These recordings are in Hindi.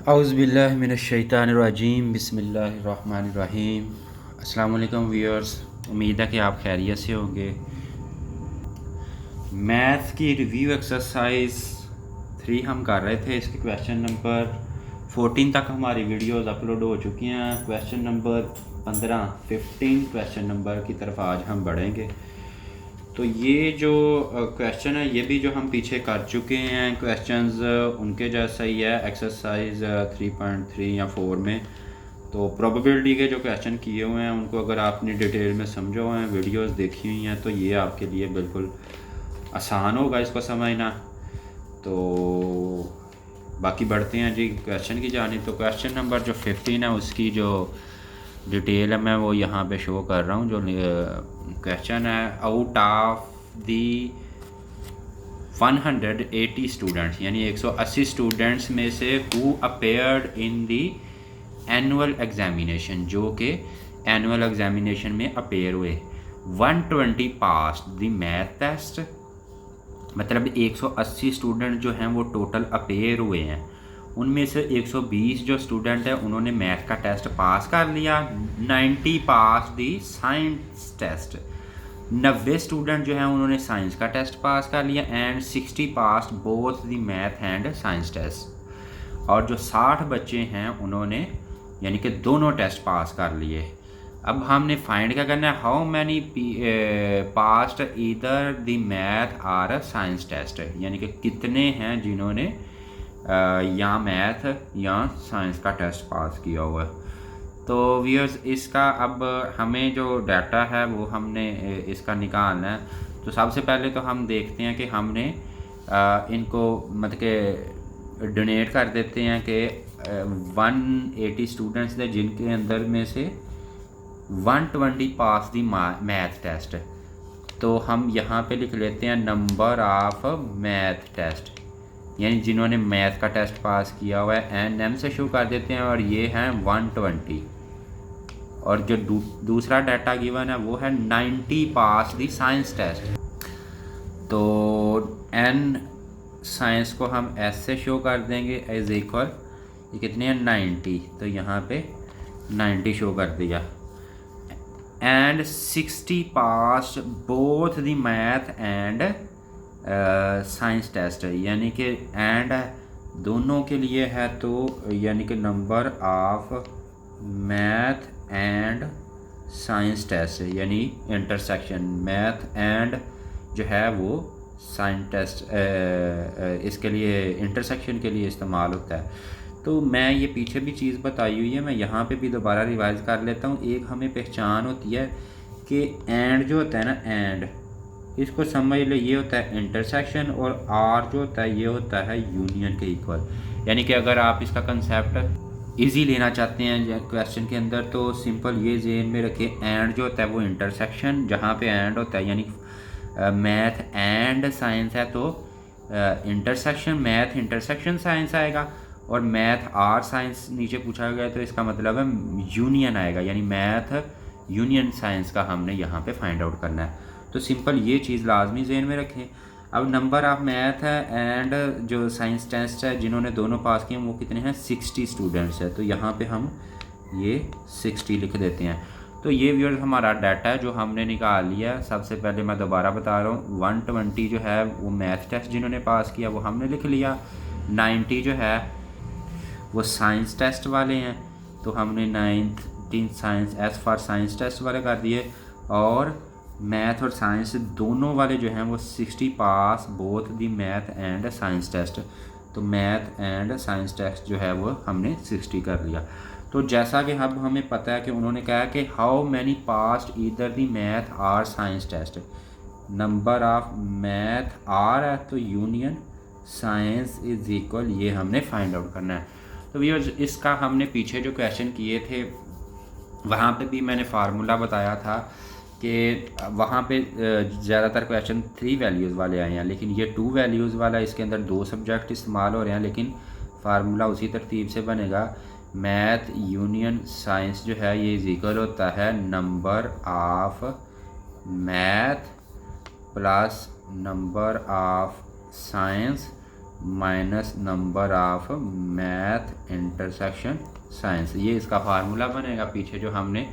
औज़ुबिल्लाहि मिनश्शैतानिर्रजीम बिस्मिल्लाहिर्रहमानिर्रहीम। अस्सलाम वालेकुम व्यूअर्स, उम्मीद है कि आप खैरियत से होंगे। मैथ्स की रिव्यू एक्सरसाइज 3 हम कर रहे थे। इसके क्वेश्चन नंबर 14 तक हमारी वीडियोस अपलोड हो चुकी हैं। क्वेश्चन नंबर 15 क्वेश्चन नंबर की तरफ आज हम बढ़ेंगे। तो ये जो क्वेश्चन है, ये भी जो हम पीछे कर चुके हैं क्वेश्चंस उनके जैसा ही है एक्सरसाइज 3.3 या 4 में। तो प्रोबेबिलिटी के जो क्वेश्चन किए हुए हैं उनको अगर आपने डिटेल में समझे हुए हैं, वीडियोस देखी हुई हैं, तो ये आपके लिए बिल्कुल आसान होगा इसको समझना। तो बाकी बढ़ते हैं जी क्वेश्चन की जानिब। तो क्वेश्चन नंबर जो 15 है उसकी जो डिटेल है मैं वो यहाँ पे शो कर रहा हूँ। जो क्वेश्चन है, आउट ऑफ दी 180 स्टूडेंट्स, यानी 180 स्टूडेंट्स में से who appeared in the annual examination, जो कि एनुअल एग्जामिनेशन में अपेयर हुए, 120 पास द मैथ टेस्ट, मतलब 180 स्टूडेंट जो हैं वो टोटल अपेयर हुए हैं। उनमें से 120 जो स्टूडेंट है उन्होंने मैथ का टेस्ट पास कर लिया, 90 pass the science test, 90 student जो हैं उन्होंने साइंस का टेस्ट पास कर लिया, and 60 pass both the math and science test. और जो 60 बच्चे हैं उन्होंने यानी कि दोनों टेस्ट पास कर लिए। अब हमने फाइंड क्या करना है, how many passed either the math or science test, यानी कि कितने हैं जिन्होंने या मैथ या साइंस का टेस्ट पास किया हुआ है। तो व्यूअर्स, इसका अब हमें जो डाटा है वो हमने इसका निकालना है। तो सबसे पहले तो हम देखते हैं कि हमने इनको मतलब के डोनेट कर देते हैं कि 180 स्टूडेंट्स थे जिनके अंदर में से 120 पास दी मैथ टेस्ट। तो हम यहाँ पे लिख लेते हैं नंबर ऑफ मैथ टेस्ट, यानी जिन्होंने मैथ का टेस्ट पास किया हुआ है, एन एम से शुरू कर देते हैं, और ये हैं 120। और जो दूसरा डाटा गिवन है वो है 90 पास दी साइंस टेस्ट। तो एन साइंस को हम एस से शो कर देंगे एज इक्वल, ये कितने हैं 90, तो यहाँ पे 90 शो कर दिया। And 60 pass both the math and science test, यानी कि एंड दोनों के लिए है, तो यानी कि number of math and science test, यानी इंटरसेक्शन मैथ एंड जो है वो साइंस टेस्ट इसके लिए इंटरसेक्शन के लिए इस्तेमाल होता है। तो मैं ये पीछे भी चीज़ बताई हुई है, मैं यहाँ पे भी दोबारा रिवाइज कर लेता हूँ। एक हमें पहचान होती है कि एंड जो होता है ना, एंड इसको समझ लो, ये होता है इंटरसेक्शन, और आर जो होता है ये होता है यूनियन के इक्वल। यानी कि अगर आप इसका कंसेप्ट इजी लेना चाहते हैं क्वेश्चन के अंदर, तो सिंपल ये ज़हन में रखें, एंड जो होता है वो इंटरसेक्शन, जहाँ पे एंड होता है यानी मैथ एंड साइंस है, तो इंटरसेक्शन मैथ इंटरसेक्शन साइंस आएगा, और मैथ आर साइंस नीचे पूछा गया तो इसका मतलब है यूनियन आएगा, यानी मैथ यूनियन साइंस का हमने यहाँ पे फाइंड आउट करना है। तो सिंपल ये चीज़ लाजमी ज़हन में रखें। अब नंबर ऑफ मैथ है एंड जो साइंस टेस्ट है जिन्होंने दोनों पास किए वो कितने हैं, 60 स्टूडेंट्स है। तो यहाँ पे हम ये 60 लिख देते हैं। तो ये व्यूअर्स हमारा डाटा है जो हमने निकाल लिया। सबसे पहले मैं दोबारा बता रहा हूँ, 120 जो है वो मैथ टेस्ट जिन्होंने पास किया वो हमने लिख लिया, 90 जो है वो साइंस टेस्ट वाले हैं, तो हमने 19 science S for science test वाले कर दिए, और मैथ और साइंस दोनों वाले जो हैं वो 60 pass both the math and science test. तो मैथ एंड साइंस टेस्ट जो है वो हमने 60 कर लिया। तो जैसा कि अब हमें पता है कि उन्होंने कहा कि how many passed either the math or science test, number of math or है तो यूनियन साइंस इज इक्वल, ये हमने फाइंड आउट करना है। तो व्यूअर्स, इसका हमने पीछे जो क्वेश्चन किए थे वहाँ पे भी मैंने फार्मूला बताया था कि वहाँ पे ज़्यादातर क्वेश्चन 3 वैल्यूज़ वाले आए हैं, लेकिन ये 2 वैल्यूज़ वाला, इसके अंदर 2 सब्जेक्ट इस्तेमाल हो रहे हैं, लेकिन फार्मूला उसी तरतीब से बनेगा। मैथ यूनियन साइंस जो है ये इज इक्वल होता है number of math plus number of science minus number of math intersection science, ये इसका फार्मूला बनेगा। पीछे जो हमने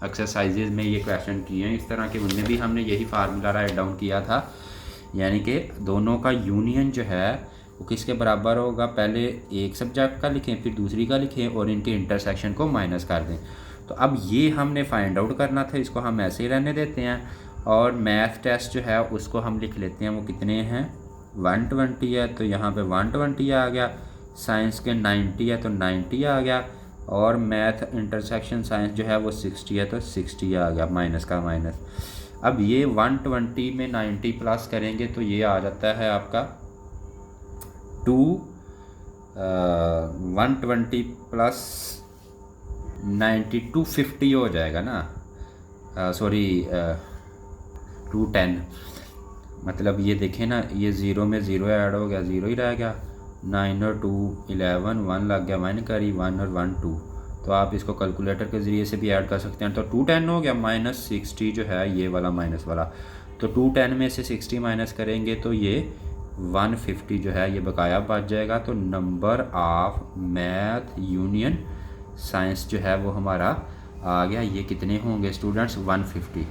एक्सरसाइजेज में ये क्वेश्चन किए हैं इस तरह के, उनमें भी हमने यही फार्मूला राइट डाउन किया था, यानी कि दोनों का यूनियन जो है वो किसके बराबर होगा, पहले एक सब्जेक्ट का लिखें फिर दूसरी का लिखें और इनके इंटरसेक्शन को माइनस कर दें। तो अब ये हमने फाइंड आउट करना था, इसको हम ऐसे ही रहने देते हैं। और मैथ टेस्ट जो है उसको हम लिख लेते हैं, वो कितने हैं 120 है, तो यहाँ पे 120 आ गया। साइंस के 90 है तो 90 आ गया। और मैथ इंटरसेक्शन साइंस जो है वो 60 है तो 60 आ गया, माइनस का माइनस। अब ये 120 में 90 प्लस करेंगे तो ये आ जाता है आपका 120 प्लस 90 250 हो जाएगा ना, सॉरी 210, मतलब ये देखें ना, ये ज़ीरो में ज़ीरो ऐड हो गया, ज़ीरो ही रह गया। 9 और 2 11, 1 लग गया, 1 करी 1 और 1 2, तो आप इसको कैलकुलेटर के ज़रिए से भी ऐड कर सकते हैं। तो 210 हो गया, माइनस 60 जो है ये वाला माइनस वाला, तो 210 में से 60 माइनस करेंगे तो ये 150 जो है ये बकाया बच जाएगा। तो number of math union science जो है वो हमारा आ गया, ये कितने होंगे स्टूडेंट्स 150।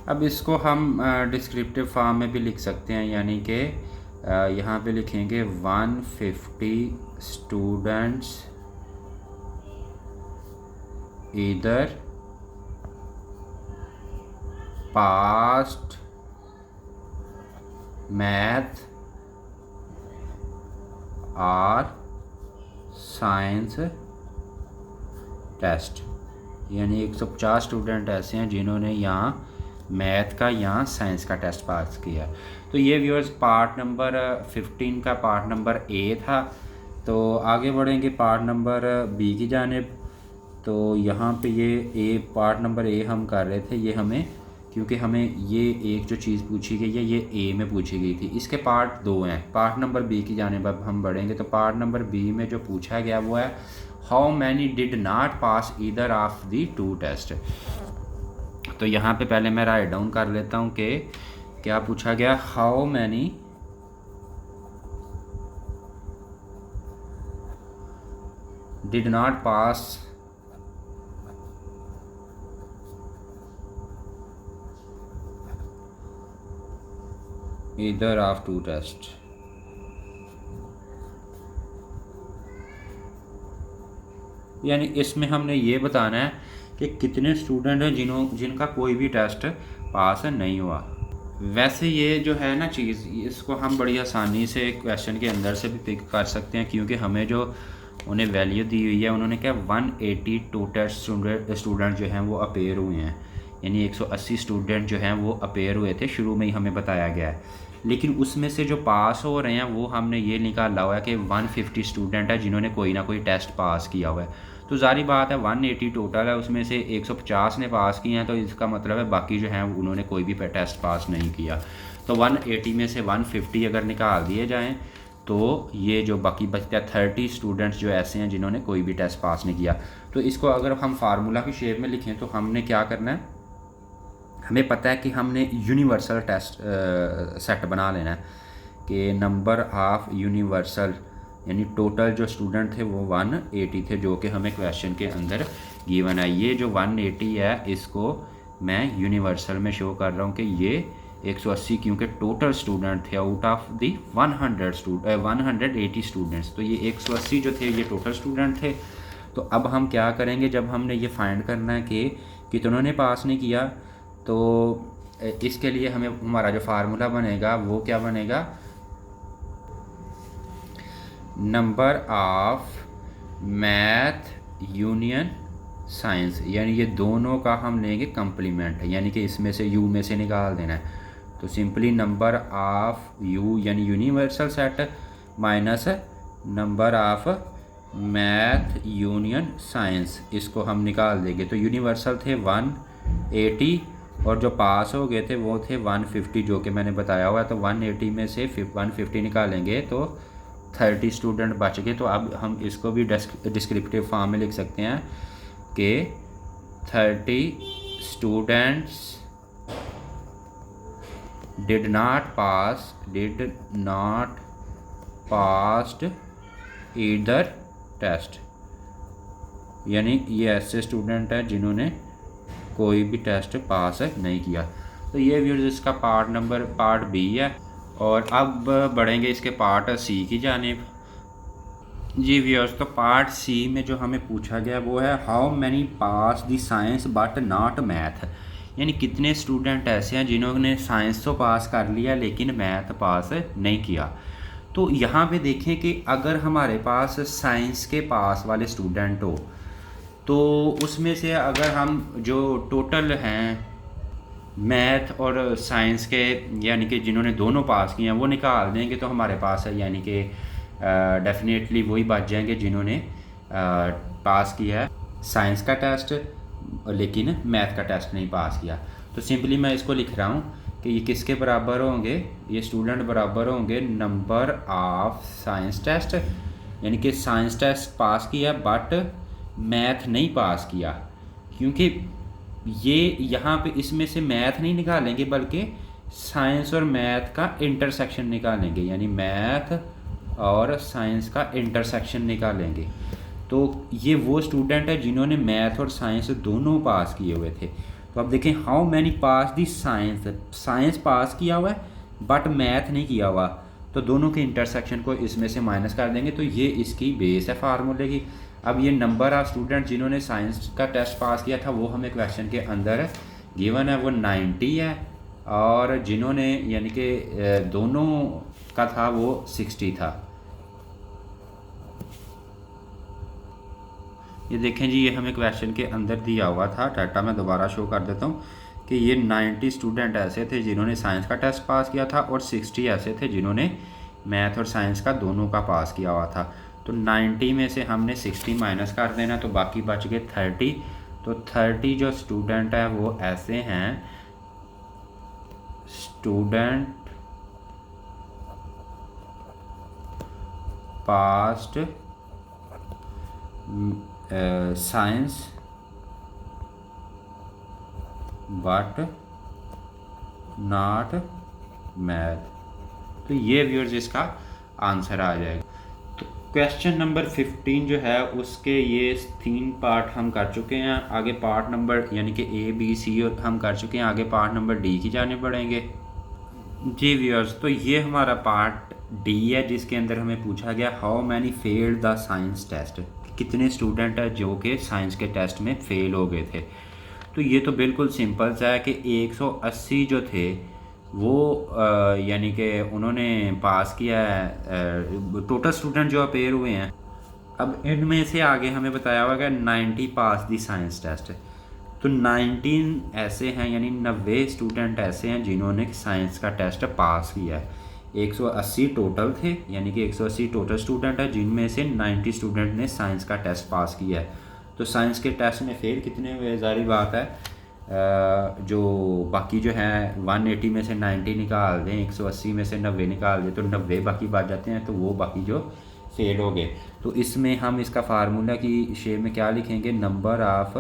अब इसको हम डिस्क्रिप्टिव फॉर्म में भी लिख सकते हैं, यानी कि यहाँ पे लिखेंगे 150 स्टूडेंट्स इधर पास्ट मैथ और साइंस टेस्ट, यानी 150 स्टूडेंट ऐसे हैं जिन्होंने यहाँ मैथ का या साइंस का टेस्ट पास किया। तो ये व्यूअर्स पार्ट नंबर 15 का पार्ट नंबर ए था। तो आगे बढ़ेंगे पार्ट नंबर बी की जानिब। तो यहाँ पे ये ए पार्ट नंबर ए हम कर रहे थे, ये हमें क्योंकि हमें ये एक जो चीज़ पूछी गई है ये ए में पूछी गई थी, इसके पार्ट 2 हैं। पार्ट नंबर बी की जानिब अब हम बढ़ेंगे। तो पार्ट नंबर बी में जो पूछा गया वो है how many did not pass either of the 2 test. तो यहाँ पे पहले मैं राइट डाउन कर लेता हूँ कि क्या पूछा गया, how many did not pass either of 2 test. यानी इसमें हमने ये बताना है कि कितने स्टूडेंट हैं जिनका कोई भी टेस्ट पास नहीं हुआ। वैसे ये जो है ना चीज़, इसको हम बड़ी आसानी से क्वेश्चन के अंदर से भी पिक कर सकते हैं, क्योंकि हमें जो उन्हें वैल्यू दी हुई है, उन्होंने क्या 180 टोटल स्टूडेंट जो हैं वो अपेयर हुए हैं, यानी 180 स्टूडेंट जो हैं वो अपेयर हुए थे, शुरू में ही हमें बताया गया है। लेकिन उसमें से जो पास हो रहे हैं वो हमने ये निकाला हुआ है कि 150 स्टूडेंट है जिन्होंने कोई ना कोई टेस्ट पास किया हुआ है। तो जारी बात है 180 टोटल है, उसमें से 150 ने पास किए हैं, तो इसका मतलब है बाकी जो हैं उन्होंने कोई भी टेस्ट पास नहीं किया। तो 180 में से 150 अगर निकाल दिए जाएँ तो ये जो बाकी बचते हैं 30 स्टूडेंट्स जो ऐसे हैं जिन्होंने कोई भी टेस्ट पास नहीं किया। तो इसको अगर हम फार्मूला की शेप में लिखें तो हमने क्या करना है, हमें पता है कि हमने यूनिवर्सल टेस्ट सेट बना लेना है कि नंबर ऑफ यूनिवर्सल, यानी टोटल जो स्टूडेंट थे वो 180 थे, जो कि हमें क्वेश्चन के अंदर गिवन है। ये जो 180 है इसको मैं यूनिवर्सल में शो कर रहा हूँ कि ये 180, क्योंकि टोटल स्टूडेंट थे आउट ऑफ दी 180 स्टूडेंट्स, तो ये 180 जो थे ये टोटल स्टूडेंट थे। तो अब हम क्या करेंगे, जब हमने ये फाइंड करना है कि कितनों ने पास नहीं किया, तो इसके लिए हमें हमारा जो फार्मूला बनेगा वो क्या बनेगा, number of math union science, यानी ये दोनों का हम लेंगे कंप्लीमेंट, यानी कि इसमें से यू में से निकाल देना है। तो सिंपली नंबर ऑफ यू यानी universal set minus number of math union science, इसको हम निकाल देंगे। तो यूनिवर्सल थे 180 और जो पास हो गए थे वो थे 150, जो कि मैंने बताया हुआ है। तो 180 में से 150 निकालेंगे तो 30 स्टूडेंट बच गए। तो अब हम इसको भी डिस्क्रिप्टिव फॉर्म में लिख सकते हैं कि 30 students did not passed either test, यानी ये ऐसे स्टूडेंट हैं जिन्होंने कोई भी टेस्ट पास नहीं किया। तो ये व्यूअर्स इसका पार्ट बी है। और अब बढ़ेंगे इसके पार्ट सी की जानिब। जी व्यूअर्स, तो पार्ट सी में जो हमें पूछा गया वो है how many pass the science but not math, यानी कितने स्टूडेंट ऐसे हैं जिन्होंने साइंस तो पास कर लिया लेकिन मैथ पास नहीं किया। तो यहाँ पे देखें कि अगर हमारे पास साइंस के पास वाले स्टूडेंट हो तो उसमें से अगर हम जो टोटल हैं मैथ और साइंस के, यानी कि जिन्होंने दोनों पास किए हैं वो निकाल देंगे तो हमारे पास है, यानी कि डेफिनेटली वही बच जाएंगे जिन्होंने पास किया है साइंस का टेस्ट लेकिन मैथ का टेस्ट नहीं पास किया। तो सिंपली मैं इसको लिख रहा हूँ कि ये किसके बराबर होंगे, ये स्टूडेंट बराबर होंगे नंबर ऑफ साइंस टेस्ट, यानी कि साइंस टेस्ट पास किया बट मैथ नहीं पास किया, क्योंकि ये यहाँ पे इसमें से मैथ नहीं निकालेंगे बल्कि साइंस और मैथ का इंटरसेक्शन निकालेंगे, यानी मैथ और साइंस का इंटरसेक्शन निकालेंगे। तो ये वो स्टूडेंट है जिन्होंने मैथ और साइंस दोनों पास किए हुए थे। तो अब देखें how many pass the science, science pass किया हुआ है बट मैथ नहीं किया हुआ, तो दोनों के इंटरसेक्शन को इसमें से माइनस कर देंगे। तो ये इसकी बेस है फार्मूले की। अब ये नंबर ऑफ स्टूडेंट जिन्होंने साइंस का टेस्ट पास किया था वो हमें क्वेश्चन के अंदर गिवन है, वो 90 है, और जिन्होंने यानी कि दोनों का था वो 60 था। ये देखें जी, ये हमें क्वेश्चन के अंदर दिया हुआ था, डाटा मैं दोबारा शो कर देता हूँ कि ये 90 स्टूडेंट ऐसे थे जिन्होंने साइंस का टेस्ट पास किया था और 60 ऐसे थे जिन्होंने मैथ और साइंस का दोनों का पास किया हुआ था। तो 90 में से हमने 60 माइनस कर देना, तो बाकी बच गए 30। तो 30 जो स्टूडेंट है वो ऐसे हैं, student passed science but not math. तो ये व्यूअर्स इसका आंसर आ जाएगा। तो क्वेश्चन नंबर 15 जो है उसके ये 3 पार्ट हम कर चुके हैं। आगे पार्ट नंबर यानी कि ए बी सी हम कर चुके हैं, आगे पार्ट नंबर डी की जाने पड़ेंगे। जी व्यूअर्स, तो ये हमारा पार्ट डी है जिसके अंदर हमें पूछा गया how many failed the science test, कितने स्टूडेंट है जो कि साइंस के टेस्ट में फेल हो गए थे। तो ये तो बिल्कुल सिंपल सा है कि 180 जो थे वो यानी कि उन्होंने पास किया है, टोटल स्टूडेंट जो अपेयर हुए हैं। अब इनमें से आगे हमें बताया हुआ है 90 पास दी साइंस टेस्ट, तो 19 ऐसे हैं, यानी 90 स्टूडेंट ऐसे हैं जिन्होंने साइंस का टेस्ट पास किया है। 180 टोटल थे, यानी कि 180 टोटल स्टूडेंट है जिनमें से 90 स्टूडेंट ने साइंस का टेस्ट पास किया है। तो साइंस के टेस्ट में फेल कितने हुए, ज़ाहिर बात है जो बाकी जो है 180 में से 90 निकाल दें, 180 में से 90 निकाल दें, तो 90 बाकी बच जाते हैं, तो वो बाकी जो फेल हो गए। तो इसमें हम इसका फार्मूला की शेप में क्या लिखेंगे, नंबर ऑफ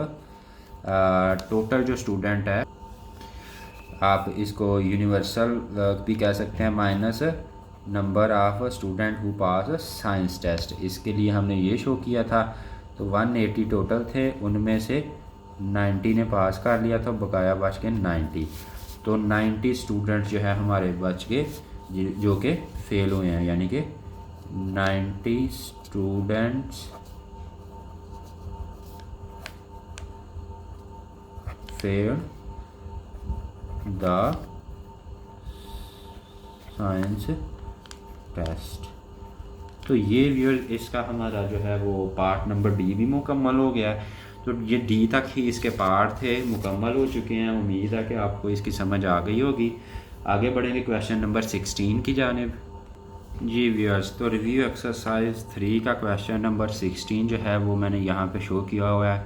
टोटल जो स्टूडेंट है, आप इसको यूनिवर्सल भी कह सकते हैं, minus number of student who pass science test. इसके लिए हमने ये शो किया था। तो 180 टोटल थे, उनमें से 90 ने पास कर लिया था, बकाया बच के 90। तो 90 स्टूडेंट जो है हमारे बच गए जो कि फेल हुए हैं, यानी कि 90 students fail the science test. तो ये व्यूअर्स इसका हमारा जो है वो पार्ट नंबर डी भी मुकम्मल हो गया है। तो ये डी तक ही इसके पार्ट थे, मुकम्मल हो चुके हैं। उम्मीद है कि आपको इसकी समझ आ गई होगी। आगे बढ़ेंगे क्वेश्चन नंबर 16 की जानिब। जी व्यूअर्स, तो रिव्यू एक्सरसाइज 3 का क्वेश्चन नंबर 16 जो है वो मैंने यहाँ पे शो किया हुआ है,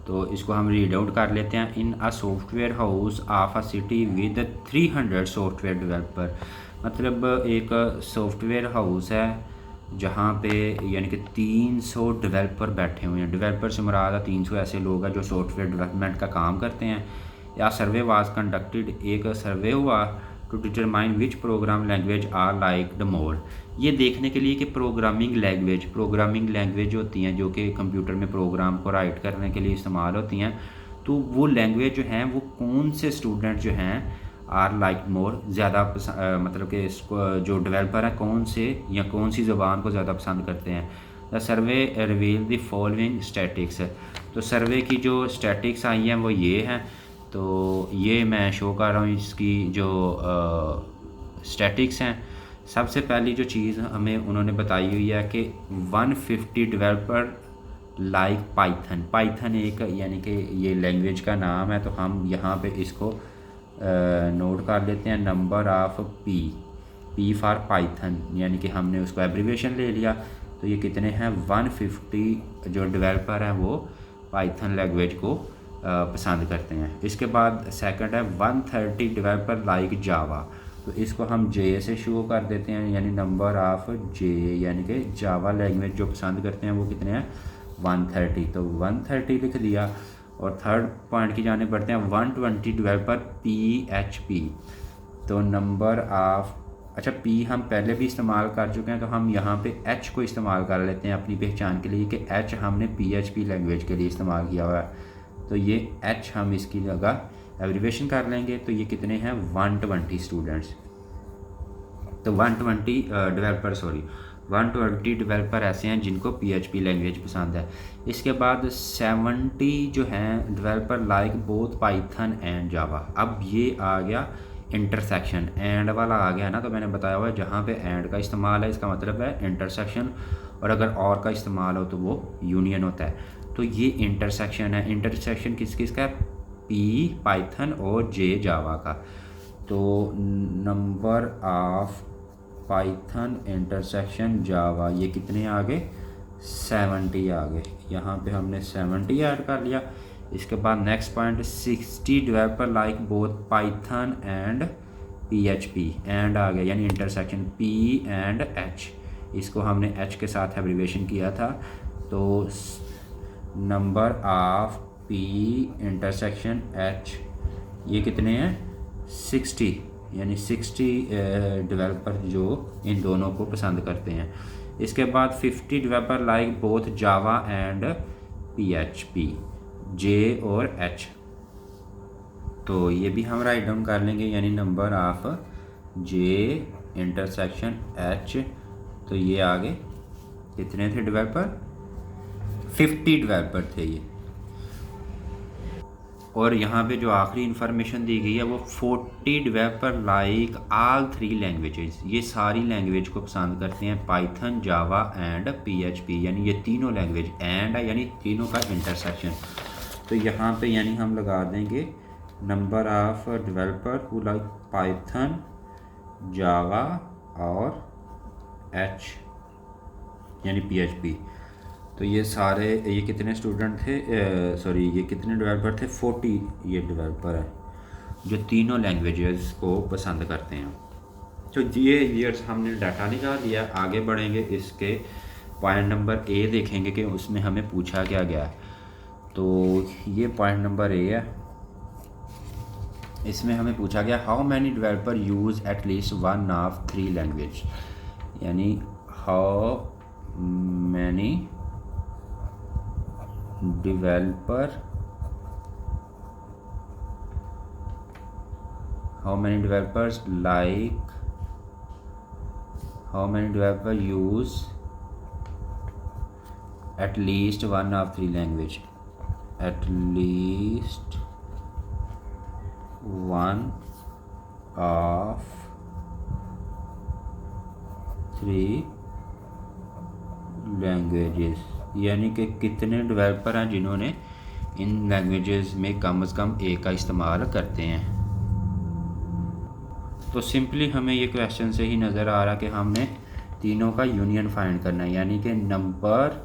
तो इसको हम रीड आउट कर लेते हैं। In a software house of a city with 300 software developer, मतलब एक सॉफ्टवेयर हाउस है जहाँ पे यानी कि 300 डेवलपर बैठे हुए हैं। डेवलपर से मुराद 300 ऐसे लोग हैं जो सॉफ्टवेयर डेवलपमेंट का काम करते हैं। या सर्वे वाज कंडक्टेड, एक सर्वे हुआ to determine which program language are like the more. ये देखने के लिए कि प्रोग्रामिंग लैंग्वेज होती हैं जो कि कंप्यूटर में प्रोग्राम को राइट करने के लिए इस्तेमाल होती हैं, तो वो लैंग्वेज जो हैं वो कौन से स्टूडेंट जो हैं आर लाइक मोर ज़्यादा मतलब कि इसको जो डेवलपर हैं कौन से या कौन सी ज़बान को ज़्यादा पसंद करते हैं। The survey reveal the following statics. तो सर्वे की जो स्टैटिक्स आई हैं वो ये हैं, तो ये मैं शो कर रहा हूँ इसकी जो स्टैटिक्स हैं। सबसे पहली जो चीज़ हमें उन्होंने बताई हुई है कि 150 डेवलपर लाइक पाइथन एक यानी कि ये लैंग्वेज का नाम है, तो हम यहाँ पे इसको नोट कर लेते हैं। Number of P for Python, यानी कि हमने उसको एब्रीविएशन ले लिया, तो ये कितने हैं 150 जो डेवलपर हैं वो पाइथन लैंग्वेज को पसंद करते हैं। इसके बाद सेकंड है 130 डेवलपर लाइक जावा, तो इसको हम जे से शो कर देते हैं, यानी नंबर ऑफ जे, यानी कि जावा लैंग्वेज जो पसंद करते हैं वो कितने हैं 130, तो 130 लिख दिया। और थर्ड पॉइंट की जाने बढ़ते हैं 120 डेवलपर PHP, तो नंबर ऑफ अच्छा पी हम पहले भी इस्तेमाल कर चुके हैं, तो हम यहाँ पे एच को इस्तेमाल कर लेते हैं अपनी पहचान के लिए कि एच हमने PHP लैंग्वेज के लिए इस्तेमाल किया हुआ है, तो ये एच हम इसकी जगह एब्रीविएशन कर लेंगे। तो ये कितने हैं 120 स्टूडेंट्स, तो 120 डेवलपर ऐसे हैं जिनको PHP लैंग्वेज पसंद है। इसके बाद 70 जो हैं developer like both Python and Java. अब ये आ गया इंटरसेक्शन, एंड वाला आ गया ना, तो मैंने बताया हुआ है जहाँ पे एंड का इस्तेमाल है इसका मतलब है इंटरसेक्शन, और अगर और का इस्तेमाल हो तो वो यूनियन होता है। तो ये इंटरसेक्शन है। इंटरसेक्शन किस किस का है, पी पाइथन और जे जावा का। तो नंबर ऑफ पाइथन इंटरसेक्शन जावा ये कितने आ गए 70 आ गए, यहाँ पे हमने 70 ऐड कर लिया। इसके बाद next point 60 developer like both Python and PHP, and आ गया यानी इंटरसेक्शन P एंड H, इसको हमने H के साथ एब्रीविएशन किया था। तो number of P intersection H ये कितने हैं 60, यानी 60 डेवलपर जो इन दोनों को पसंद करते हैं। इसके बाद 50 developer like both Java and PHP, जे और एच, तो ये भी हम राइट डाउन कर लेंगे, यानी number of J intersection H, तो ये आगे कितने थे डेवलपर 50 डेवलपर थे ये। और यहाँ पे जो आखिरी इन्फॉर्मेशन दी गई है वो 40 डेवलपर लाइक ऑल 3 लैंग्वेजेस, ये सारी लैंग्वेज को पसंद करते हैं पाइथन जावा एंड PHP, यानी ये तीनों लैंग्वेज एंड है यानी तीनों का इंटरसेक्शन। तो यहाँ पे यानी हम लगा देंगे number of developer who like Python Java और एच यानी PHP। तो ये सारे ये कितने स्टूडेंट थे ये कितने डेवलपर थे 40 ये डेवलपर है जो तीनों लैंग्वेजेस को पसंद करते हैं। तो ये ईयर्स हमने डाटा निकाल लिया, आगे बढ़ेंगे इसके पॉइंट नंबर ए देखेंगे कि उसमें हमें पूछा क्या गया है। तो ये पॉइंट नंबर ए है, इसमें हमें पूछा गया how many developer use at least one of 3 language, यानी how many developers like how many developers use at least one of 3 language, at least one of 3 languages, यानी कि कितने डेवलपर हैं जिन्होंने इन लैंग्वेजेस में कम से कम एक का इस्तेमाल करते हैं। तो सिंपली हमें ये क्वेश्चन से ही नज़र आ रहा कि हमने तीनों का यूनियन फाइंड करना है, यानी कि number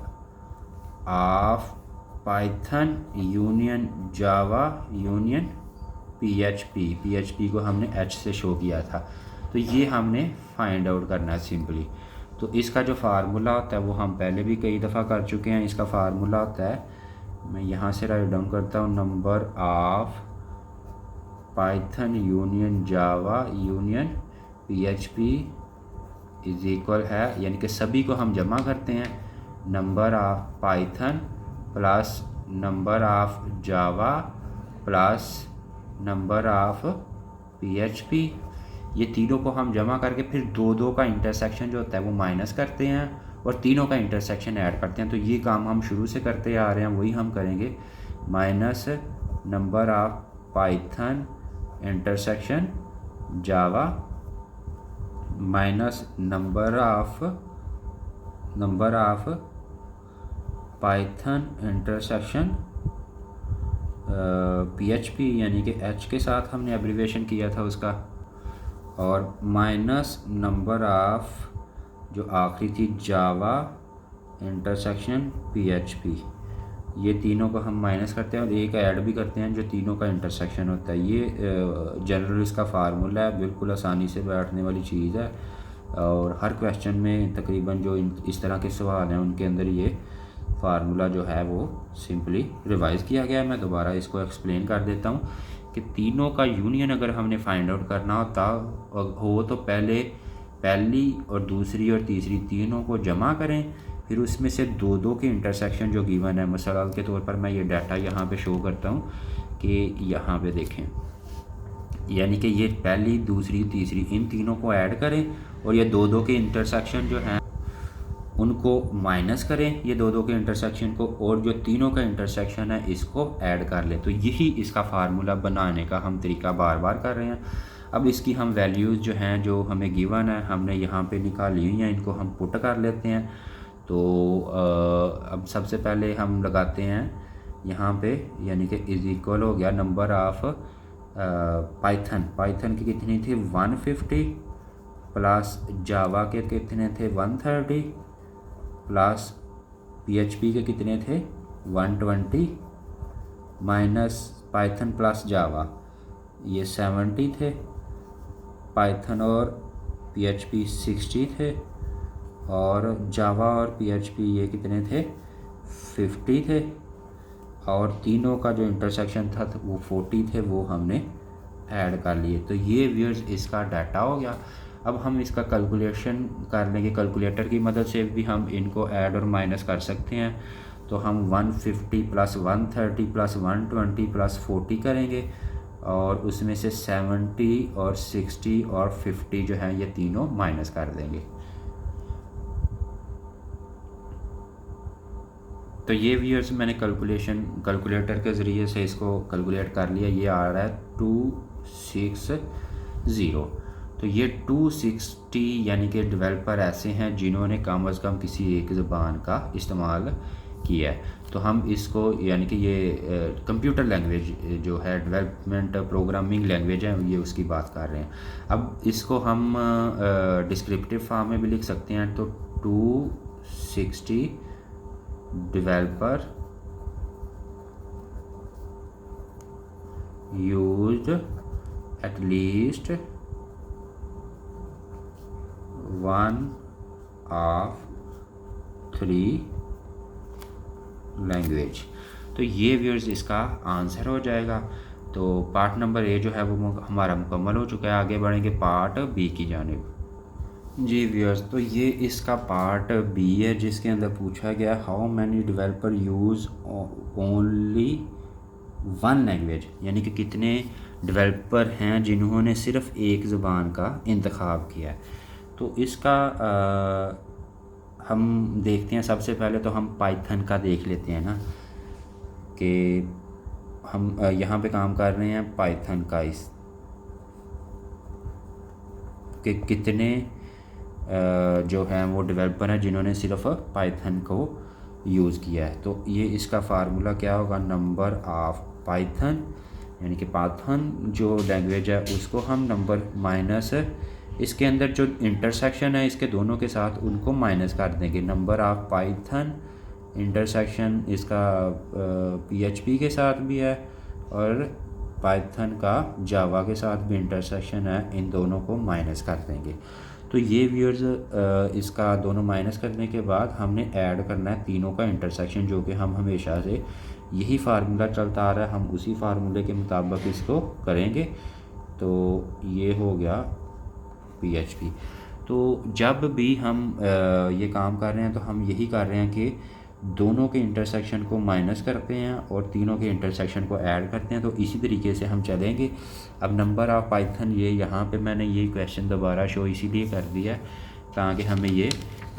of Python union Java union PHP को हमने H से शो किया था, तो ये हमने फाइंड आउट करना है सिंपली। तो इसका जो फार्मूला होता है वो हम पहले भी कई दफ़ा कर चुके हैं। इसका फार्मूला होता है, मैं यहाँ से राइट डाउन करता हूँ, number of Python union Java union PHP is equal है, यानी कि सभी को हम जमा करते हैं, number of Python plus number of Java plus number of PHP, ये तीनों को हम जमा करके फिर दो का इंटरसेक्शन जो होता है वो माइनस करते हैं और तीनों का इंटरसेक्शन ऐड करते हैं। तो ये काम हम शुरू से करते आ रहे हैं, वही हम करेंगे। Minus number of Python intersection Java minus number of Python intersection PHP, यानी कि H के साथ हमने एब्रीविएशन किया था उसका, और माइनस नंबर ऑफ जो आखिरी थी जावा इंटरसेक्शन PHP। ये तीनों को हम माइनस करते हैं और एक ऐड भी करते हैं जो तीनों का इंटरसेक्शन होता है। ये जनरल इसका फार्मूला है, बिल्कुल आसानी से बैठने वाली चीज़ है और हर क्वेश्चन में तकरीबन जो इस तरह के सवाल हैं उनके अंदर ये फार्मूला जो है वो सिंपली रिवाइज़ किया गया है। मैं दोबारा इसको एक्सप्लेन कर देता हूँ कि तीनों का यूनियन अगर हमने फाइंड आउट करना हो तो पहली और दूसरी और तीसरी तीनों को जमा करें, फिर उसमें से दो के इंटरसेक्शन जो गिवन है, मिसाल के तौर पर मैं ये डाटा यहाँ पे शो करता हूँ कि यहाँ पे देखें, यानी कि ये पहली दूसरी तीसरी इन तीनों को ऐड करें और ये दो के इंटरसेक्शन जो हैं उनको माइनस करें, ये दो के इंटरसेक्शन को, और जो तीनों का इंटरसेक्शन है इसको ऐड कर लें। तो यही इसका फार्मूला बनाने का हम तरीका बार बार कर रहे हैं। अब इसकी हम वैल्यूज़ जो हैं जो हमें गिवन है हमने यहाँ पे निकाली हुई हैं, इनको हम पुट कर लेते हैं। तो अब सबसे पहले हम लगाते हैं यहाँ पे, यानी कि इज इक्वल हो गया नंबर ऑफ पाइथन की कितनी थी 150 प्लस जावा के कितने थे 130 प्लस PHP के कितने थे 120 माइनस पाइथन प्लस जावा ये 70 थे, पाइथन और PHP 60 थे और जावा और PHP ये कितने थे 50 थे और तीनों का जो इंटरसेक्शन था वो 40 थे, वो हमने ऐड कर लिए। तो ये व्यूअर्स इसका डाटा हो गया। अब हम इसका कैलकुलेशन कर लेंगे, कैलकुलेटर की मदद से भी हम इनको ऐड और माइनस कर सकते हैं। तो हम 150 प्लस 130 प्लस 120 प्लस 40 करेंगे और उसमें से 70 और 60 और 50 जो है ये तीनों माइनस कर देंगे। तो ये व्यूअर्स मैंने कैलकुलेटर के ज़रिए से इसको कैलकुलेट कर लिया। ये आ रहा है 260। तो ये 260 यानी कि डेवलपर ऐसे हैं जिन्होंने कम अज़ कम किसी एक ज़बान का इस्तेमाल किया है। तो हम इसको यानी कि ये कंप्यूटर लैंग्वेज जो है डेवलपमेंट प्रोग्रामिंग लैंग्वेज है ये उसकी बात कर रहे हैं। अब इसको हम डिस्क्रिप्टिव फॉर्म में भी लिख सकते हैं। तो 260 developer used at least one of three language। तो ये व्यूअर्स इसका आंसर हो जाएगा। तो पार्ट नंबर ए जो है वो हमारा मुकम्मल हो चुका है। आगे बढ़ेंगे पार्ट बी की जानिब। जी व्यूअर्स, तो ये इसका पार्ट बी है जिसके अंदर पूछा गया how many developer use only one language, यानी कि कितने डेवलपर हैं जिन्होंने सिर्फ़ एक ज़बान का इंतखाब किया है। तो इसका हम देखते हैं। सबसे पहले तो हम पाइथन का देख लेते हैं ना कि हम यहाँ पे काम कर रहे हैं पाइथन का, इस कि कितने जो हैं वो डेवलपर हैं जिन्होंने सिर्फ पाइथन को यूज़ किया है। तो ये इसका फार्मूला क्या होगा, नंबर ऑफ पाइथन, यानी कि पाइथन जो लैंग्वेज है उसको हम नंबर माइनस इसके अंदर जो इंटरसेक्शन है इसके दोनों के साथ उनको माइनस कर देंगे। नंबर ऑफ पाइथन इंटरसेक्शन इसका PHP के साथ भी है और पाइथन का जावा के साथ भी इंटरसेक्शन है, इन दोनों को माइनस कर देंगे। तो ये व्यूअर्स इसका दोनों माइनस करने के बाद हमने ऐड करना है तीनों का इंटरसेक्शन, जो कि हम हमेशा से यही फार्मूला चलता आ रहा है, हम उसी फार्मूले के मुताबिक इसको करेंगे। तो ये हो गया PHP। तो जब भी हम ये काम कर रहे हैं तो हम यही कर रहे हैं कि दोनों के इंटरसेक्शन को माइनस करते हैं और तीनों के इंटरसेक्शन को ऐड करते हैं। तो इसी तरीके से हम चलेंगे। अब नंबर ऑफ़ पाइथन, ये यहाँ पे मैंने ये क्वेश्चन दोबारा शो इसीलिए कर दिया ताकि हमें ये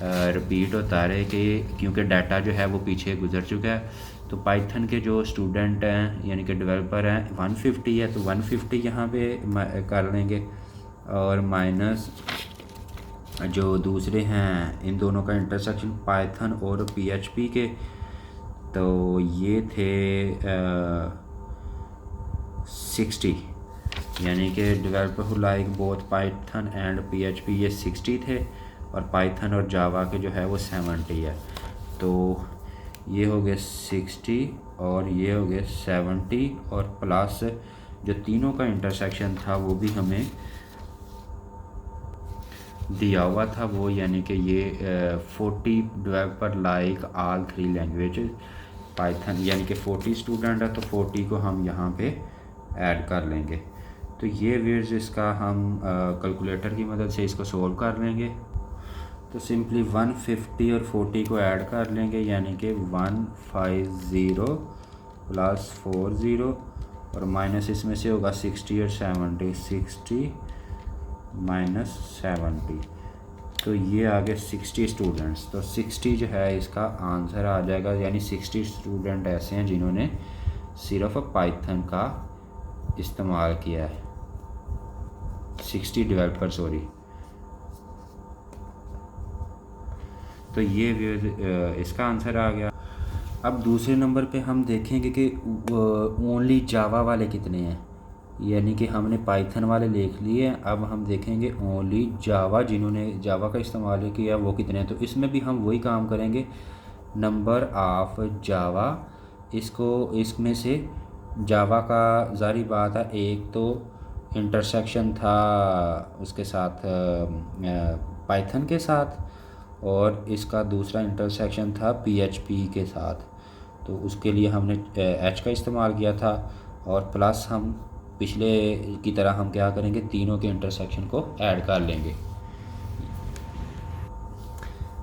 रिपीट होता रहे कि क्योंकि डाटा जो है वो पीछे गुजर चुका है। तो पाइथन के जो स्टूडेंट हैं यानी कि डेवलपर हैं 150 है, तो 150 यहाँ पे कर लेंगे और माइनस जो दूसरे हैं इन दोनों का इंटरसेक्शन पाइथन और PHP के, तो ये थे 60, यानी कि developer who like both Python and PHP ये 60 थे और पाइथन और जावा के जो है वो 70 है। तो ये हो गए 60 और ये हो गए 70 और प्लस जो तीनों का इंटरसेक्शन था वो भी हमें दिया हुआ था वो, यानी कि ये 40 developer like all 3 languages Python, यानी कि 40 स्टूडेंट है तो 40 को हम यहाँ पे ऐड कर लेंगे। तो ये व्यूअर्स इसका हम कैलकुलेटर की मदद से इसको सोल्व कर लेंगे। तो सिंपली 150 और 40 को ऐड कर लेंगे, यानी कि 150 प्लस 40 और माइनस इसमें से होगा 60 और 70, 60 माइनस 70, तो ये आ गए 60 स्टूडेंट्स। तो 60 जो है इसका आंसर आ जाएगा, यानी 60 स्टूडेंट ऐसे हैं जिन्होंने सिर्फ पाइथन का इस्तेमाल किया है, 60 डेवलपर सॉरी। तो ये इसका आंसर आ गया। अब दूसरे नंबर पे हम देखेंगे कि ओनली जावा वाले कितने हैं, यानी कि हमने पाइथन वाले देख लिए हैं, अब हम देखेंगे ओनली जावा जिन्होंने जावा का इस्तेमाल किया वो कितने हैं। तो इसमें भी हम वही काम करेंगे, नंबर ऑफ़ जावा, इसमें से जावा का ज़ाहिर बात है एक तो इंटरसेक्शन था उसके साथ पाइथन के साथ और इसका दूसरा इंटरसेक्शन था PHP के साथ, तो उसके लिए हमने H का इस्तेमाल किया था। और प्लस हम पिछले की तरह हम क्या करेंगे, तीनों के इंटरसेक्शन को ऐड कर लेंगे,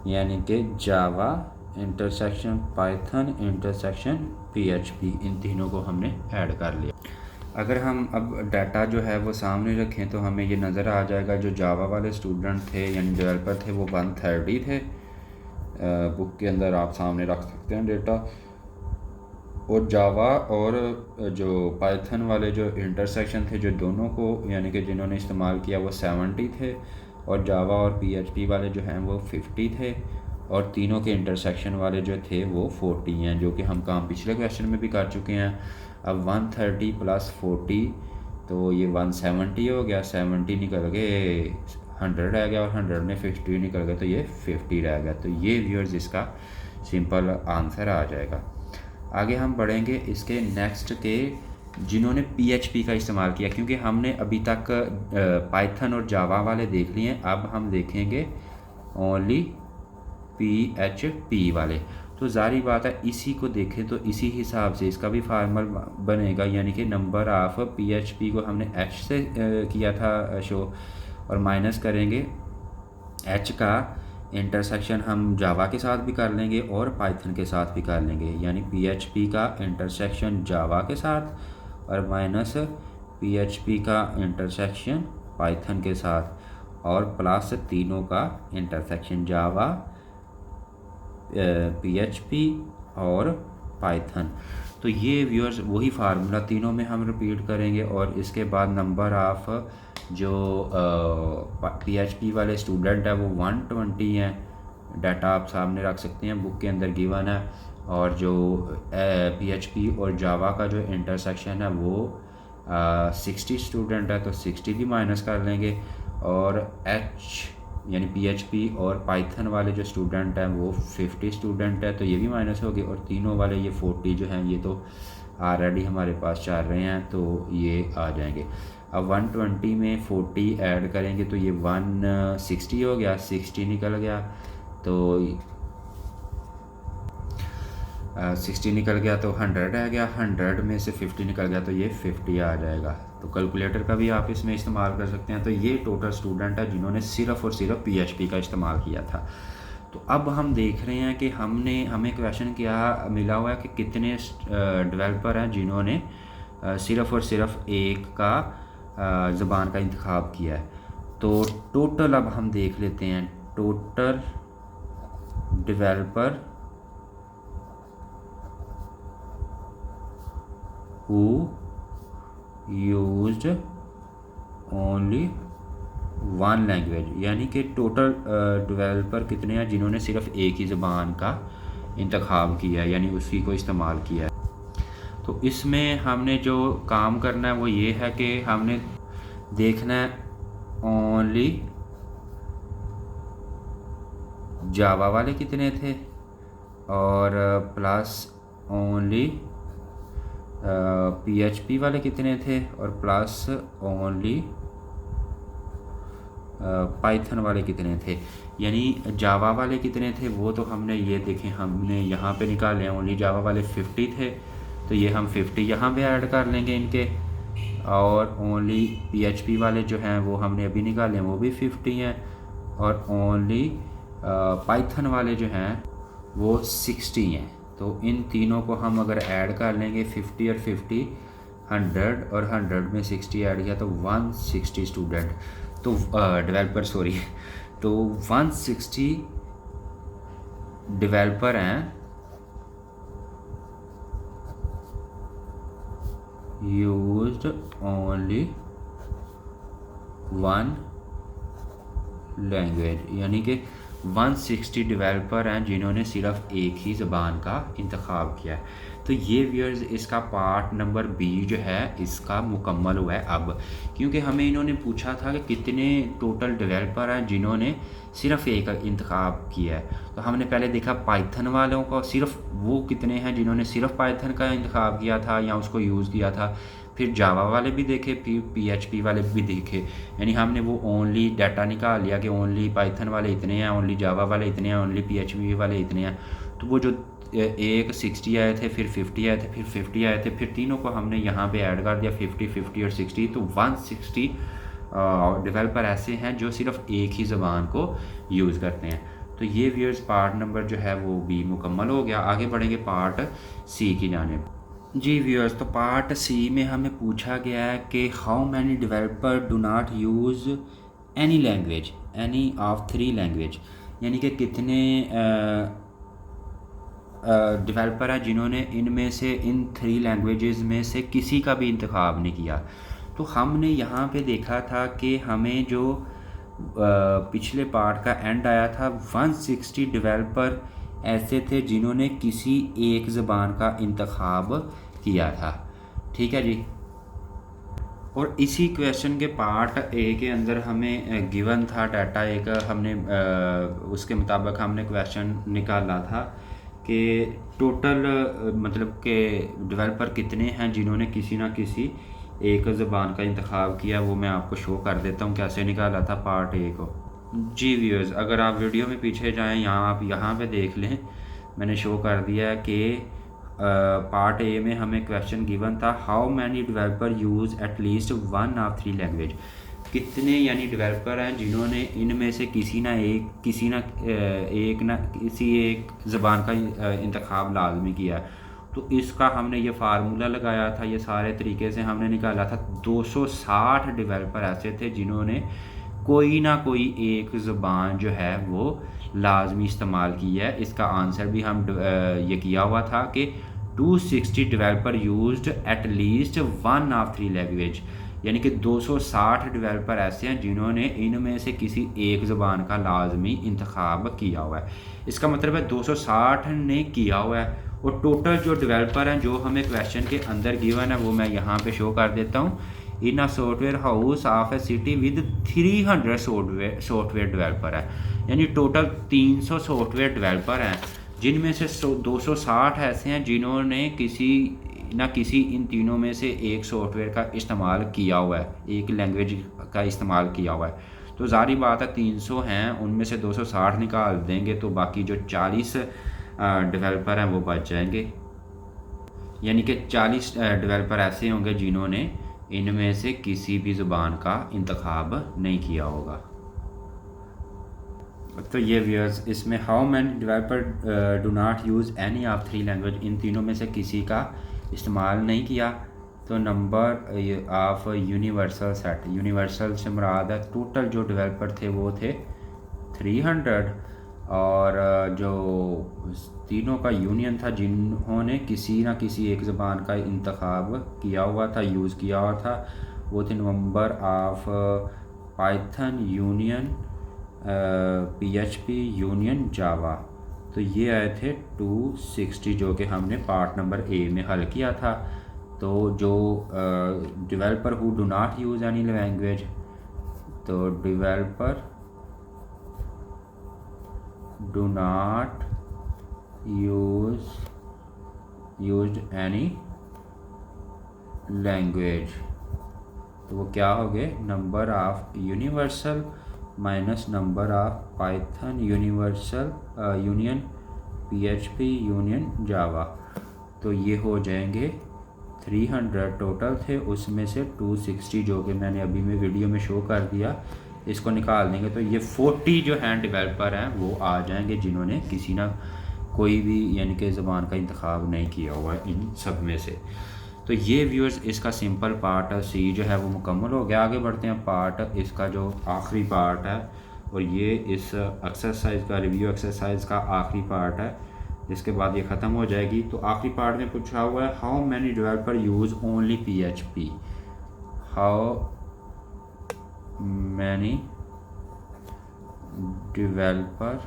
यानी कि जावा इंटरसेक्शन पाइथन इंटरसेक्शन PHP, इन तीनों को हमने ऐड कर लिया। अगर हम अब डाटा जो है वो सामने रखें तो हमें ये नज़र आ जाएगा जो जावा वाले स्टूडेंट थे यानी डेवलपर थे वो 130 थे। बुक के अंदर आप सामने रख सकते हैं डेटा, और जावा और जो पाइथन वाले जो इंटरसेक्शन थे जो दोनों को यानी कि जिन्होंने इस्तेमाल किया वो 70 थे और जावा और PHP वाले जो हैं वो 50 थे और तीनों के इंटरसेक्शन वाले जो थे वो 40 हैं, जो कि हम काम पिछले क्वेश्चन में भी कर चुके हैं। अब 130 प्लस 40 तो ये 170 हो गया, 70 निकल गए 100 रह गया और 100 में 50 निकल गया तो ये 50 रह गया। तो ये व्यूअर्स इसका सिंपल आंसर आ जाएगा। आगे हम बढ़ेंगे इसके नेक्स्ट के जिन्होंने PHP का इस्तेमाल किया, क्योंकि हमने अभी तक पाइथन और जावा वाले देख लिए हैं, अब हम देखेंगे ओनली PHP वाले। तो ज़ाहिर बात है इसी को देखें तो इसी हिसाब से इसका भी फार्मल बनेगा, यानी कि नंबर ऑफ़ PHP को हमने H से किया था शो और माइनस करेंगे H का इंटरसेक्शन हम जावा के साथ भी कर लेंगे और पाइथन के साथ भी कर लेंगे, यानी PHP का इंटरसेक्शन जावा के साथ और माइनस PHP का इंटरसेक्शन पाइथन के साथ और प्लस तीनों का इंटरसेक्शन जावा PHP और पाइथन। तो ये व्यूअर्स वही फार्मूला तीनों में हम रिपीट करेंगे और इसके बाद नंबर ऑफ़ जो PHP वाले स्टूडेंट है वो 120 हैं। डाटा आप सामने रख सकते हैं, बुक के अंदर गिवन है। और जो PHP और जावा का जो इंटरसेक्शन है वो 60 स्टूडेंट है तो 60 भी माइनस कर लेंगे और H यानी PHP और पाइथन वाले जो स्टूडेंट हैं वो 50 स्टूडेंट है तो ये भी माइनस हो गए और तीनों वाले ये 40 जो हैं ये तो ऑलरेडी हमारे पास चल रहे हैं तो ये आ जाएंगे। अब 120 में 40 ऐड करेंगे तो ये 160 हो गया, 60 निकल गया तो 60 निकल गया तो 100 आ गया, 100 में से 50 निकल गया तो ये 50 आ जाएगा। तो कैलकुलेटर का भी आप इसमें इस्तेमाल कर सकते हैं। तो ये टोटल स्टूडेंट है जिन्होंने सिर्फ़ और सिर्फ PHP का इस्तेमाल किया था। तो अब हम देख रहे हैं कि हमें क्वेश्चन क्या मिला हुआ है कि कितने डेवलपर हैं जिन्होंने सिर्फ़ और सिर्फ एक का ज़बान का इंतखाब किया है। तो टोटल अब हम देख लेते हैं, total developer who used only one language, यानी कि टोटल डेवलपर कितने हैं जिन्होंने सिर्फ एक ही ज़बान का इंतखाब किया है, यानी उसी को इस्तेमाल किया है। तो इसमें हमने जो काम करना है वो ये है कि हमने देखना है ओनली जावा वाले कितने थे और प्लस ओनली PHP वाले कितने थे और प्लस ओनली पाइथन वाले कितने थे। यानी जावा वाले कितने थे वो तो हमने ये देखें, हमने यहाँ पे निकाले ओनली जावा वाले 50 थे, तो ये हम 50 यहाँ पे ऐड कर लेंगे इनके। और ओनली PHP वाले जो हैं वो हमने अभी निकाले, वो भी 50 हैं। और ओनली पाइथन वाले जो हैं वो 60 हैं। तो इन तीनों को हम अगर ऐड कर लेंगे 50 और 50, 100 और 100 में 60 ऐड किया तो 160 स्टूडेंट तो डेवलपर तो 160 डेवलपर हैं यूज्ड ओनली वन लैंग्वेज, यानी कि 160 डेवलपर हैं जिन्होंने सिर्फ एक ही ज़बान का इंतखाब किया है। तो ये व्यूअर्स इसका पार्ट नंबर B जो है इसका मुकम्मल हुआ है अब, क्योंकि हमें इन्होंने पूछा था कि कितने टोटल डेवलपर हैं जिन्होंने सिर्फ एक इंतखाब किया है। तो हमने पहले देखा पाइथन वालों को, सिर्फ वो कितने हैं जिन्होंने सिर्फ पाइथन का इंतखाब किया था या उसको यूज़ किया था। फिर जावा वाले भी देखे, फिर PHP वाले भी देखे, यानी हमने वो ओनली डाटा निकाल लिया कि ओनली पाइथन वाले इतने हैं, ओनली जावा वाले इतने हैं, ओनली PHP वाले इतने हैं। तो वो जो एक 60 आए थे, फिर 50 आए थे, फिर 50 आए थे, फिर तीनों को हमने यहाँ पे ऐड कर दिया 50, 50 और 60। तो 160 डेवलपर ऐसे हैं जो सिर्फ एक ही ज़बान को यूज़ करते हैं। तो ये व्यूअर्स पार्ट नंबर जो है वो भी मुकम्मल हो गया। आगे बढ़ेंगे पार्ट C की जानिब। जी व्यूअर्स, तो पार्ट C में हमें पूछा गया है कि how many developer do not use any language, any of 3 language, यानी कि कितने डेवलपर हैं जिन्होंने इनमें से इन 3 लैंग्वेजेस में से किसी का भी इंतखाब नहीं किया। तो हमने यहाँ पे देखा था कि हमें जो पिछले पार्ट का एंड आया था 160 डेवलपर ऐसे थे जिन्होंने किसी एक ज़बान का इंतखाब किया था। ठीक है जी। और इसी क्वेश्चन के पार्ट A के अंदर हमें गिवन था डाटा एक, हमने उसके मुताबिक हमने क्वेश्चन निकाला था कि टोटल मतलब कि डेवलपर कितने हैं जिन्होंने किसी ना किसी एक ज़बान का इंतखाब किया। वो मैं आपको शो कर देता हूँ कैसे निकाला था पार्ट A को। जी व्यूअर्स, अगर आप वीडियो में पीछे जाएं, यहाँ आप यहाँ पे देख लें, मैंने शो कर दिया है कि पार्ट A में हमें क्वेश्चन गिवन था how many developer use at least one of 3 language, कितने यानी डेवलपर हैं जिन्होंने इनमें से किसी एक ज़बान का इंतखाब लाजमी किया है। तो इसका हमने ये फार्मूला लगाया था, ये सारे तरीके से हमने निकाला था। 260 डेवलपर ऐसे थे जिन्होंने कोई ना कोई एक ज़बान जो है वो लाजमी इस्तेमाल की है। इसका आंसर भी हम ये किया हुआ था कि 260 developer used eight least one of 3 language, यानी कि 260 डेवलपर ऐसे हैं जिन्होंने इनमें से किसी एक ज़बान का लाजमी इंतखाब किया हुआ है। इसका मतलब है 260 ने किया हुआ है। और टोटल जो डेवलपर हैं जो हमें क्वेश्चन के अंदर गिवन है वो मैं यहाँ पे शो कर देता हूँ। In a software house of a city with 300 software developer है, यानी टोटल 300 सॉफ्टवेयर डेवलपर हैं जिनमें से 260 ऐसे हैं जिन्होंने किसी ना किसी इन तीनों में से एक सॉफ्टवेयर का इस्तेमाल किया हुआ है, एक लैंग्वेज का इस्तेमाल किया हुआ है, तो ज़ाहिर बात है 300 हैं, उनमें से 260 निकाल देंगे तो बाकी जो 40 डेवलपर हैं वो बच जाएंगे। यानी कि 40 डेवलपर ऐसे होंगे जिन्होंने इनमें से किसी भी ज़ुबान का इंतखाब नहीं किया होगा। तो ये व्यूअर्स, इसमें how many developer do not use any of 3 language, इन तीनों में से किसी का इस्तेमाल नहीं किया। तो number of universal set, universal से मुराद है टोटल जो डेवलपर थे वो थे 300, और जो तीनों का यूनियन था जिन्होंने किसी ना किसी एक ज़बान का इंतखाब किया हुआ था, यूज़ किया हुआ था, वो थे number of Python union PHP union Java. तो ये आए थे 260 जो कि हमने पार्ट नंबर ए में हल किया था। तो जो developer who do not use any language, तो developer do not used any language, तो वो क्या हो गए, number of universal minus number of Python universal union PHP union Java. तो ये हो जाएंगे 300 टोटल थे, उसमें से 260 जो कि मैंने अभी में वीडियो में शो कर दिया, इसको निकाल देंगे तो ये 40 जो हैं डेवलपर हैं वो आ जाएंगे जिन्होंने किसी ना कोई भी यानी कि ज़बान का इंतखाब नहीं किया हुआ है इन सब में से। तो ये व्यूअर्स इसका सिंपल पार्ट सी जो है वो मुकम्मल हो गया। आगे बढ़ते हैं पार्ट इसका जो आखिरी पार्ट है, और ये इस एक्सरसाइज का रिव्यू एक्सरसाइज का आखिरी पार्ट है, इसके बाद ये ख़त्म हो जाएगी। तो आखिरी पार्ट में पूछा हुआ है how many developer use only PHP, how many developer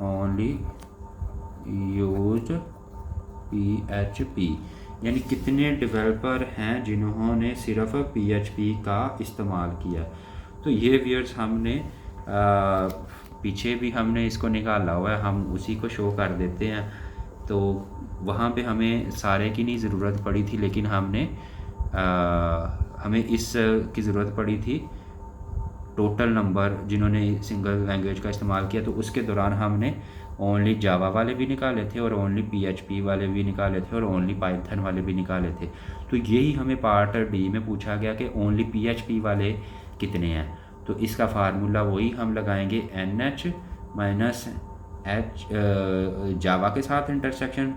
only used PHP, यानी कितने डेवलपर हैं जिन्होंने सिर्फ PHP का इस्तेमाल किया। तो ये व्यूअर्स हमने पीछे भी हमने इसको निकाला हुआ है, हम उसी को शो कर देते हैं। तो वहाँ पे हमें सारे की नहीं ज़रूरत पड़ी थी, लेकिन हमें इस की ज़रूरत पड़ी थी टोटल नंबर जिन्होंने सिंगल लैंग्वेज का इस्तेमाल किया। तो उसके दौरान हमने ओनली जावा वाले भी निकाले थे, और ओनली PHP वाले भी निकाले थे, और ओनली पाइथन वाले भी निकाले थे। तो यही हमें पार्ट डी में पूछा गया कि ओनली PHP वाले कितने हैं। तो इसका फार्मूला वही हम लगाएंगे NH माइनस H जावा के साथ इंटरसेक्शन,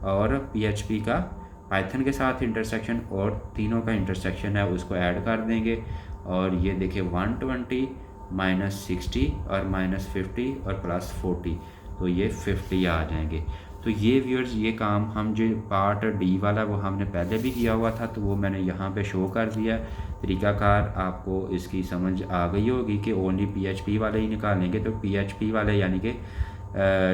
और PHP का पाइथन के साथ इंटरसेक्शन, और तीनों का इंटरसेक्शन है उसको ऐड कर देंगे। और ये देखिए 120 माइनस 60 और माइनस 50 और प्लस 40, तो ये 50 आ जाएंगे। तो ये व्यूअर्स ये काम हम जो पार्ट डी वाला वो हमने पहले भी किया हुआ था, तो वो मैंने यहाँ पे शो कर दिया। तरीक़ाकार आपको इसकी समझ आ गई होगी कि ओनली PHP वाले ही निकालेंगे, तो PHP वाले यानी कि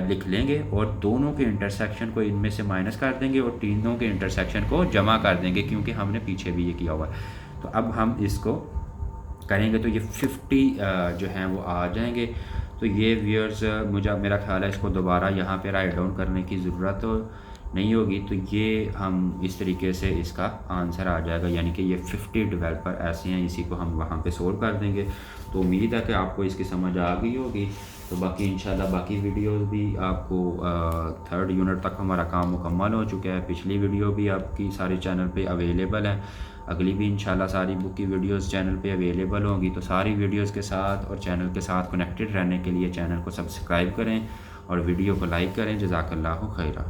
लिख लेंगे, और दोनों के इंटरसेक्शन को इनमें से माइनस कर देंगे, और तीनों के इंटरसेक्शन को जमा कर देंगे, क्योंकि हमने पीछे भी ये किया हुआ है। तो अब हम इसको करेंगे तो ये 50 जो हैं वो आ जाएंगे। तो ये व्यूअर्स मेरा ख्याल है इसको दोबारा यहाँ पे राइट डाउन करने की ज़रूरत तो नहीं होगी। तो ये हम इस तरीके से इसका आंसर आ जाएगा, यानी कि ये 50 डेवलपर ऐसे हैं, इसी को हम वहाँ पे सोल्व कर देंगे। तो उम्मीद है कि आपको इसकी समझ आ गई होगी। तो बाकी इंशाल्लाह बाकी वीडियोस भी आपको 3rd यूनिट तक हमारा काम मुकम्मल हो चुका है। पिछली वीडियो भी आपकी सारे चैनल पे अवेलेबल है, अगली भी इंशाल्लाह सारी बुक की वीडियोस चैनल पे अवेलेबल होंगी। तो सारी वीडियोस के साथ और चैनल के साथ कनेक्टेड रहने के लिए चैनल को सब्सक्राइब करें और वीडियो को लाइक करें। जज़ाकल्लाहु खैरा।